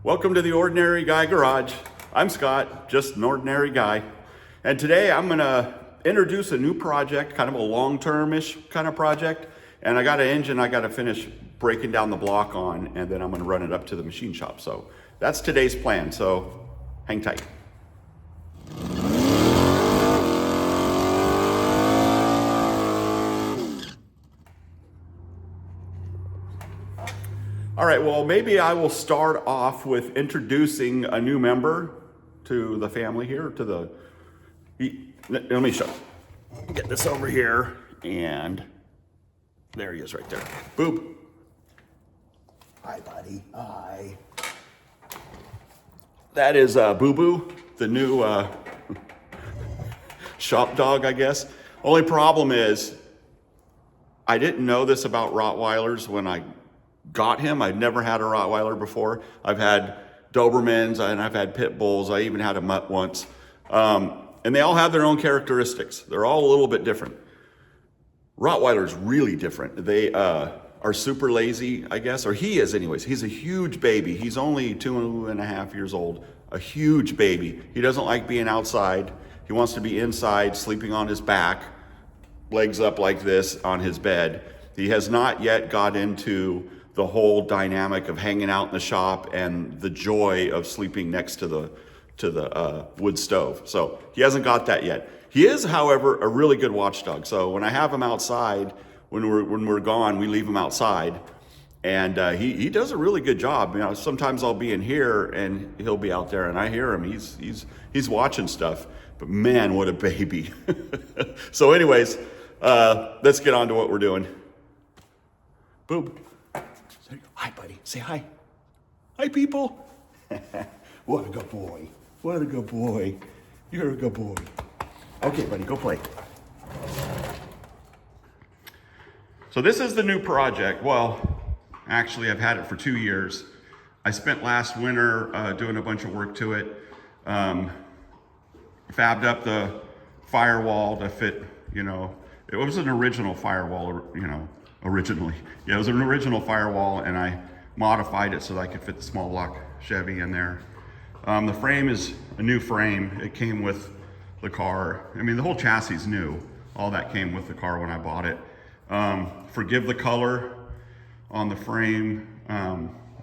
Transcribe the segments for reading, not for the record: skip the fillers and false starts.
Welcome to the Ordinary Guy Garage. I'm Scott, just an ordinary guy. And today I'm gonna introduce a new project, kind of a long-term-ish kind of project. And I got an engine I gotta finish breaking down the block on, and then I'm gonna run it up to the machine shop. So that's today's plan, so hang tight. All right, well, maybe I will start off with introducing a new member to the family here, let me show. Get this over here, and there he is right there. Boob. Hi, buddy, hi. That is Boo Boo, the new shop dog, I guess. Only problem is, I didn't know this about Rottweilers when I got him. I'd never had a Rottweiler before. I've had Dobermans and I've had Pit Bulls. I even had a mutt once. And they all have their own characteristics. They're all a little bit different. Rottweiler's really different. They are super lazy, I guess, or he is anyways. He's a huge baby. He's only 2.5 years old, a huge baby. He doesn't like being outside. He wants to be inside, sleeping on his back, legs up like this on his bed. He has not yet got into the whole dynamic of hanging out in the shop and the joy of sleeping next to the wood stove. So he hasn't got that yet. He is, however, a really good watchdog. So when I have him outside, when we're gone, we leave him outside, and he does a really good job. You know, sometimes I'll be in here and he'll be out there, and I hear him. He's watching stuff. But man, what a baby! So, anyways, let's get on to what we're doing. Boop. Hi, buddy. Say hi. Hi, people. What a good boy. What a good boy. You're a good boy. Okay, buddy, go play. So this is the new project. Well, actually, I've had it for 2 years. I spent last winter doing a bunch of work to it. Fabbed up the firewall to fit, you know, it was an original firewall, you know, originally. Yeah, it was an original firewall, and I modified it so that I could fit the small block Chevy in there. The frame is a new frame. It came with the car. I mean, the whole chassis is new. All that came with the car when I bought it. Forgive the color on the frame.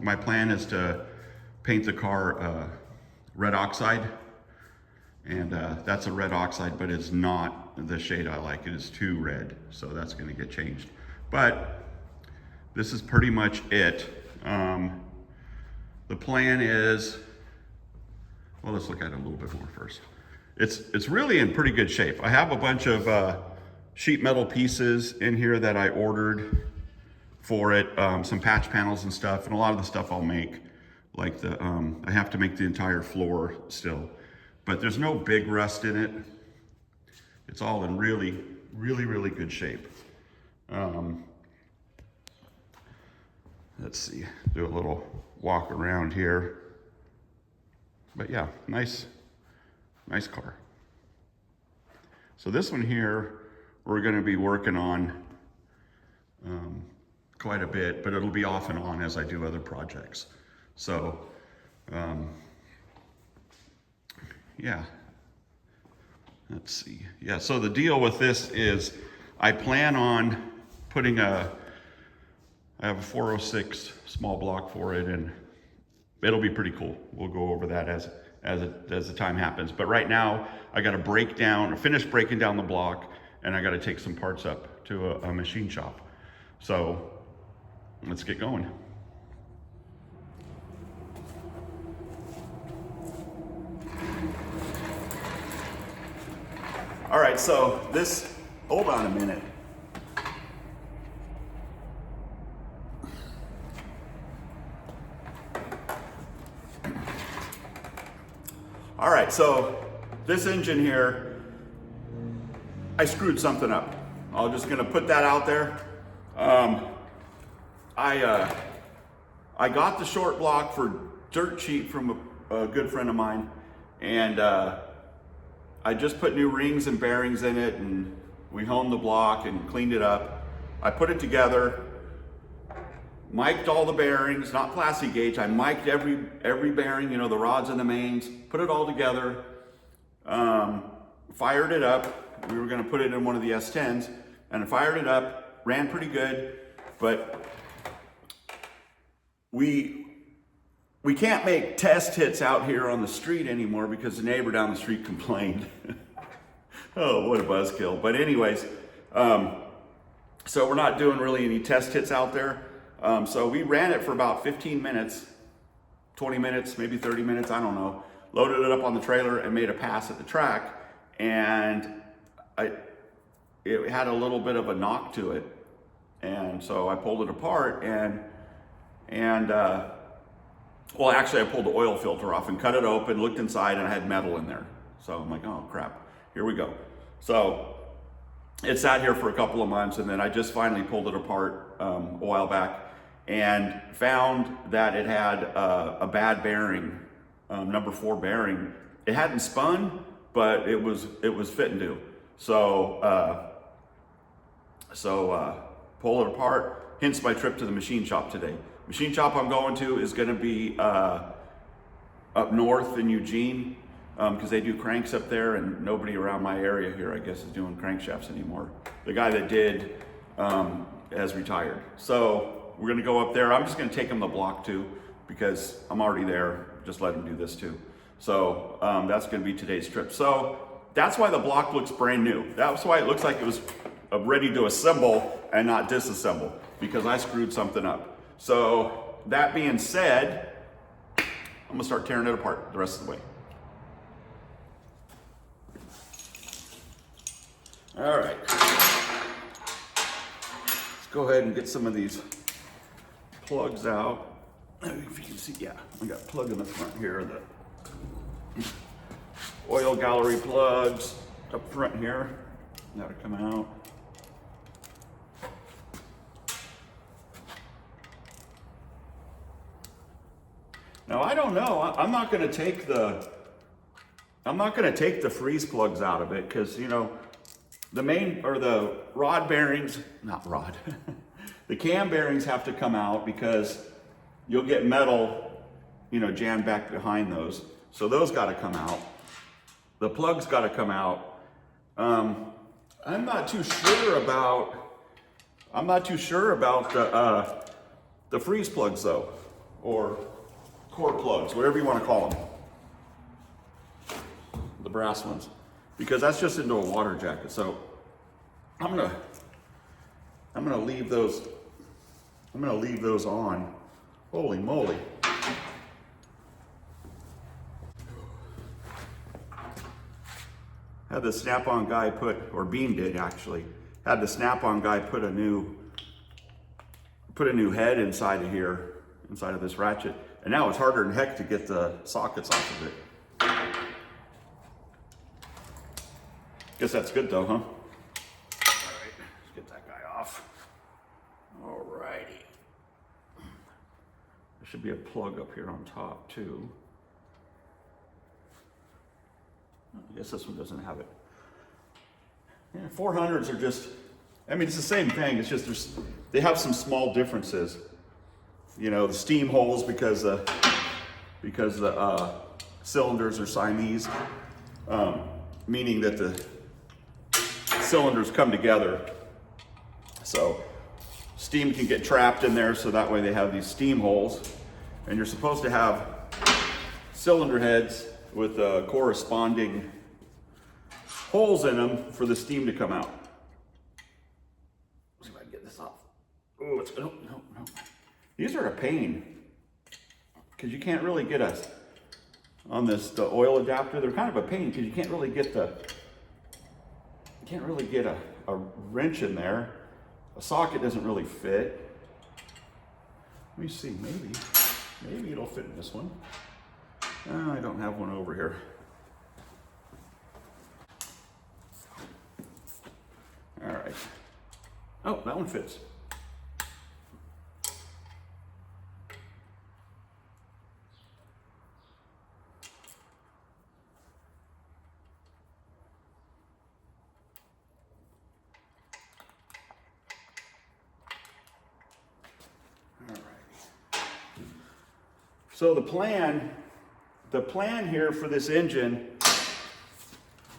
My plan is to paint the car red oxide. And that's a red oxide, but it's not the shade I like. It is too red, so that's gonna get changed. But this is pretty much it. The plan is, well, let's look at it a little bit more first. It's really in pretty good shape. I have a bunch of sheet metal pieces in here that I ordered for it, some patch panels and stuff, and a lot of the stuff I'll make, like I have to make the entire floor still. But there's no big rust in it. It's all in really, really, really good shape. Let's see, do a little walk around here. But yeah, nice car. So this one here, we're gonna be working on quite a bit, but it'll be off and on as I do other projects. So, yeah, let's see. Yeah, so the deal with this is I plan on putting I have a 406 small block for it, and it'll be pretty cool. We'll go over that as the time happens. But right now, I got to finish breaking down the block, and I got to take some parts up to a machine shop. So let's get going. All right, so hold on a minute. All right, so this engine here, I screwed something up. I'm just gonna put that out there. I got the short block for dirt cheap from a good friend of mine, and I just put new rings and bearings in it, and we honed the block and cleaned it up. I put it together, mic'd all the bearings, not plastic gauge. I mic'd every bearing, you know, the rods and the mains, put it all together, fired it up. We were gonna put it in one of the S10s, and I fired it up, ran pretty good, but we can't make test hits out here on the street anymore because the neighbor down the street complained. Oh, what a buzzkill. But anyways, so we're not doing really any test hits out there. So we ran it for about 15 minutes, 20 minutes, maybe 30 minutes, I don't know. Loaded it up on the trailer and made a pass at the track. And it had a little bit of a knock to it. And so I pulled it apart well, actually I pulled the oil filter off and cut it open, looked inside, and I had metal in there. So I'm like, oh crap, here we go. So it sat here for a couple of months, and then I just finally pulled it apart a while back and found that it had a bad bearing, number 4 bearing. It hadn't spun, but it was fit and due. So pull it apart, hence my trip to the machine shop today. Machine shop I'm going to is going to be up north in Eugene, because they do cranks up there, and nobody around my area here, I guess, is doing crankshafts anymore. The guy that did has retired. So we're gonna go up there. I'm just gonna take him the block too, because I'm already there. Just let him do this too. So that's gonna be today's trip. So that's why the block looks brand new. That's why it looks like it was ready to assemble and not disassemble, because I screwed something up. So that being said, I'm gonna start tearing it apart the rest of the way. All right, let's go ahead and get some of these plugs out. If you can see, yeah, we got a plug in the front here, the oil gallery plugs up front here, that'll come out. Now I don't know, I'm not gonna take the freeze plugs out of it, because, you know, the main, or the rod bearings, not rod, the cam bearings have to come out, because you'll get metal, you know, jammed back behind those. So those got to come out. The plugs got to come out. I'm not too sure about the freeze plugs though, or core plugs, whatever you want to call them. The brass ones. Because that's just into a water jacket. So I'm gonna leave those on. Holy moly. Had the snap-on guy or Beam did actually, had the snap-on guy put a new head inside of here, inside of this ratchet. And now it's harder than heck to get the sockets off of it. Guess that's good though, huh? All right, let's get that guy off. All righty. There should be a plug up here on top too. I guess this one doesn't have it. Yeah, 400s are just, I mean, it's the same thing. It's just they have some small differences. You know, the steam holes, because the cylinders are Siamese, meaning that the cylinders come together, so steam can get trapped in there, so that way they have these steam holes. And you're supposed to have cylinder heads with corresponding holes in them for the steam to come out. Let's see if I can get this off. Oh, it's, no. These are a pain, because you can't really get the oil adapter, they're kind of a pain, because you can't really get a wrench in there. A socket doesn't really fit. Let me see, maybe it'll fit in this one. I don't have one over here. All right. Oh, that one fits. All right. So the plan here for this engine,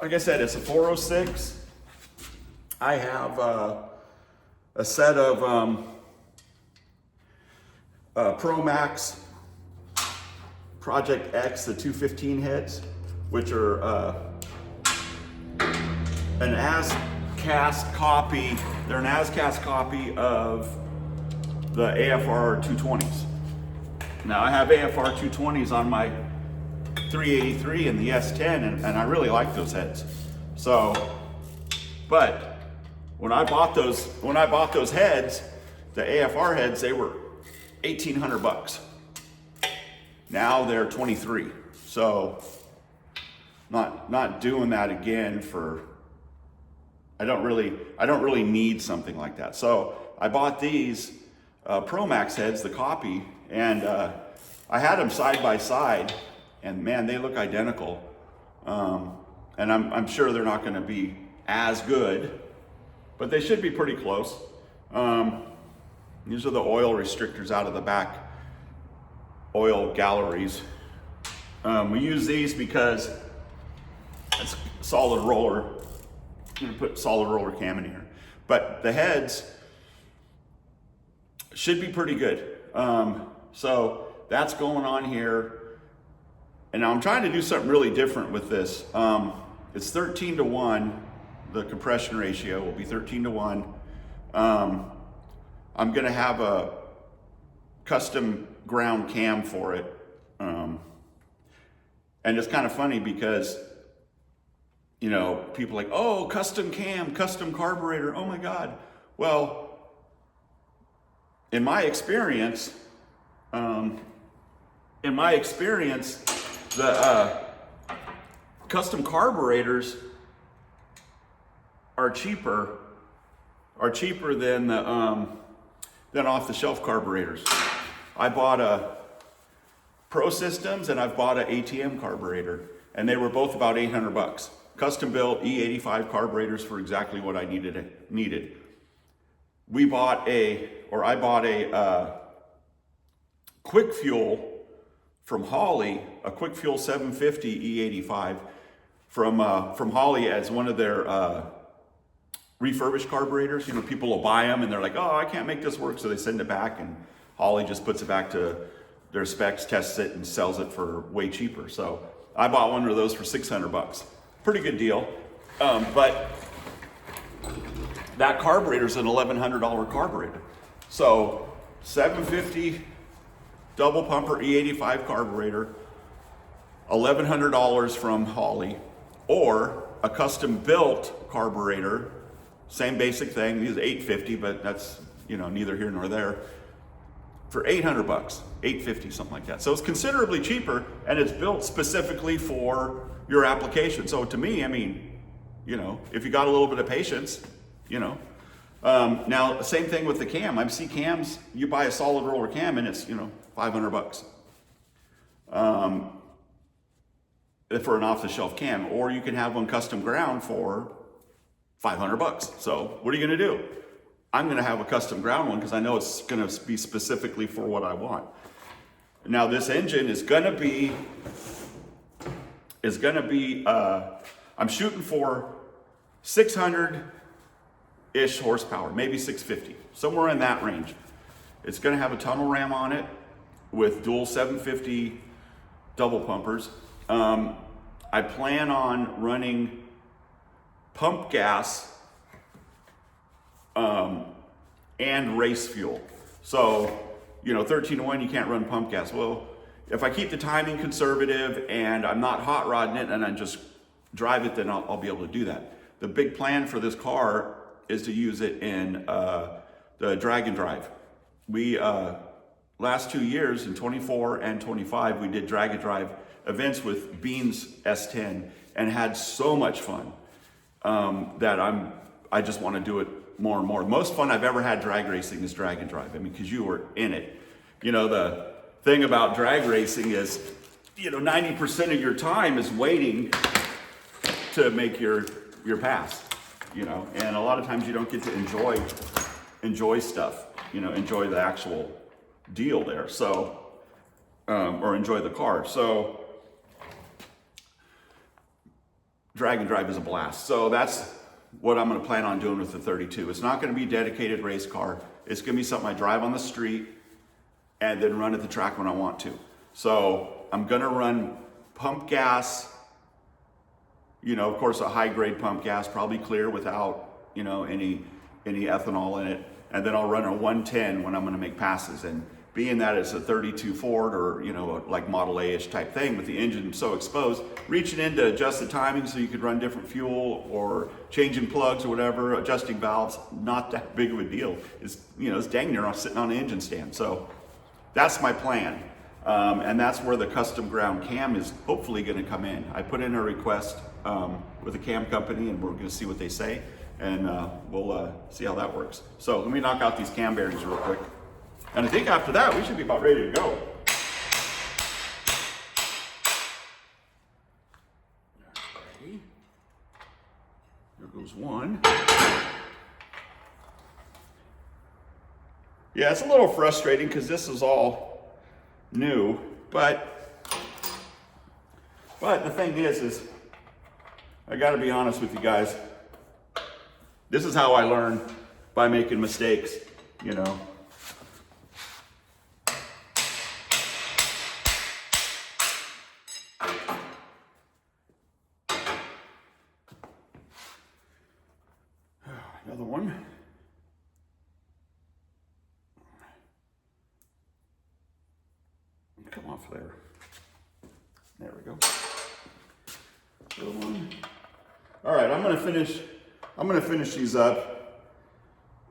like I said, it's a 406. I have a set of Pro Max Project X, the 215 heads, which are an as-cast copy. They're an as-cast copy of the AFR 220s. Now I have AFR 220s on my 383 and the S10, and I really like those heads. So, but when I bought those heads, the AFR heads, they were $1,800. Now they're 23. So, not doing that again for. I don't really need something like that. So I bought these Pro Max heads, the copy, and I had them side by side, and man, they look identical. And I'm sure they're not going to be as good, but they should be pretty close. These are the oil restrictors out of the back, oil galleries. We use these because it's solid roller. I'm going to put solid roller cam in here, but the heads should be pretty good. So that's going on here. And now I'm trying to do something really different with this. It's 13-1. The compression ratio will be 13-1. I'm going to have a custom ground cam for it. And it's kind of funny because, you know, people are like, oh, custom cam, custom carburetor, oh my God. Well, in my experience, the custom carburetors are cheaper than the than off-the-shelf carburetors. I bought a Pro Systems and I've bought an ATM carburetor, and they were both about $800. Custom built E85 carburetors for exactly what I needed. I bought a quick fuel from Holley, a quick fuel 750 E85 from Holley as one of their refurbished carburetors. You know, people will buy them and they're like, oh, I can't make this work, so they send it back, and Holley just puts it back to their specs, tests it, and sells it for way cheaper. So I bought one of those for $600. Pretty good deal. But that carburetor is an $1,100 carburetor. So 750 double pumper E85 carburetor, $1,100 from Holley, or a custom built carburetor, same basic thing. These are $850, but that's, you know, neither here nor there, for $800, $850, something like that. So it's considerably cheaper, and it's built specifically for your application. So to me, I mean, you know, if you got a little bit of patience, you know. Now, same thing with the cam. I see cams, you buy a solid roller cam and it's, you know, $500 for an off-the-shelf cam, or you can have one custom ground for $500. So what are you gonna do? I'm gonna have a custom ground one because I know it's gonna be specifically for what I want. Now this engine is gonna be, I'm shooting for 600-ish horsepower, maybe 650, somewhere in that range. It's gonna have a tunnel ram on it with dual 750 double pumpers. I plan on running pump gas and race fuel. So, you know, 13-1, you can't run pump gas. Well, if I keep the timing conservative and I'm not hot rodding it and I just drive it, then I'll be able to do that. The big plan for this car is to use it in the drag and drive. We, last 2 years, in 24 and 25, we did drag and drive events with Bean's S10 and had so much fun that I just want to do it more and more. The most fun I've ever had drag racing is drag and drive. I mean, because you were in it. You know, the thing about drag racing is, you know, 90% of your time is waiting to make your pass, you know, and a lot of times you don't get to enjoy stuff, you know, enjoy the actual deal there. So or enjoy the car. So drag and drive is a blast. So that's what I'm going to plan on doing with the 32. It's not going to be a dedicated race car. It's going to be something I drive on the street and then run at the track when I want to. So I'm going to run pump gas, you know, of course, a high grade pump gas, probably clear without, you know, any ethanol in it. And then I'll run a 110 when I'm going to make passes. And being that it's a 32 Ford or, you know, like Model A-ish type thing with the engine so exposed, reaching in to adjust the timing so you could run different fuel or changing plugs or whatever, adjusting valves, not that big of a deal. It's, you know, it's dang near sitting on an engine stand. So that's my plan. And that's where the custom ground cam is hopefully going to come in. I put in a request with a cam company and we're going to see what they say. And we'll see how that works. So let me knock out these cam bearings real quick. And I think after that, we should be about ready to go. Okay. There goes one. Yeah, it's a little frustrating because this is all new, but the thing is I got to be honest with you guys. This is how I learn, by making mistakes, you know. Another one. Come off there. There we go. Another one. All right, I'm gonna finish these up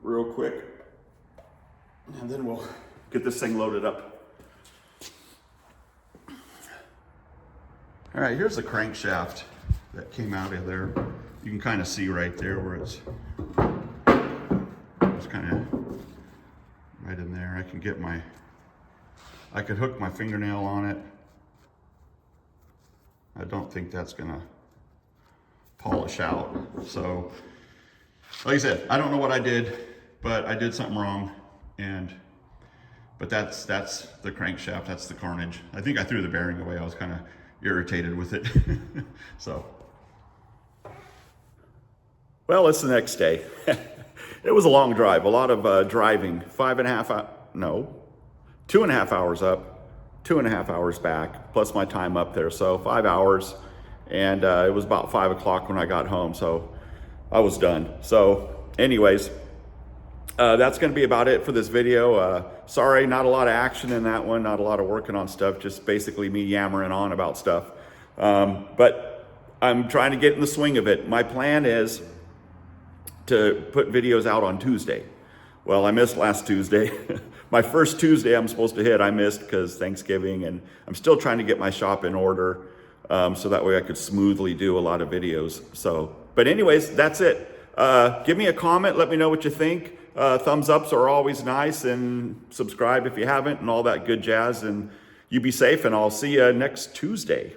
real quick, and then we'll get this thing loaded up. All right, here's the crankshaft that came out of there. You can kind of see right there where it's kind of right in there. I could hook my fingernail on it. I don't think that's gonna polish out. So, like I said, I don't know what I did, but I did something wrong. But that's the crankshaft, that's the carnage. I think I threw the bearing away. I was kind of irritated with it. So. Well, it's the next day. It was a long drive, a lot of driving, 2.5 hours up, 2.5 hours back, plus my time up there. So 5 hours, and it was about 5 o'clock when I got home. So I was done. So anyways, that's gonna be about it for this video. Sorry, not a lot of action in that one, not a lot of working on stuff, just basically me yammering on about stuff. But I'm trying to get in the swing of it. My plan is to put videos out on Tuesday. Well, I missed last Tuesday. My first Tuesday I'm supposed to hit, I missed because Thanksgiving, and I'm still trying to get my shop in order so that way I could smoothly do a lot of videos. So, but anyways, that's it. Give me a comment, let me know what you think. Thumbs ups are always nice, and subscribe if you haven't, and all that good jazz. And you be safe, and I'll see you next Tuesday.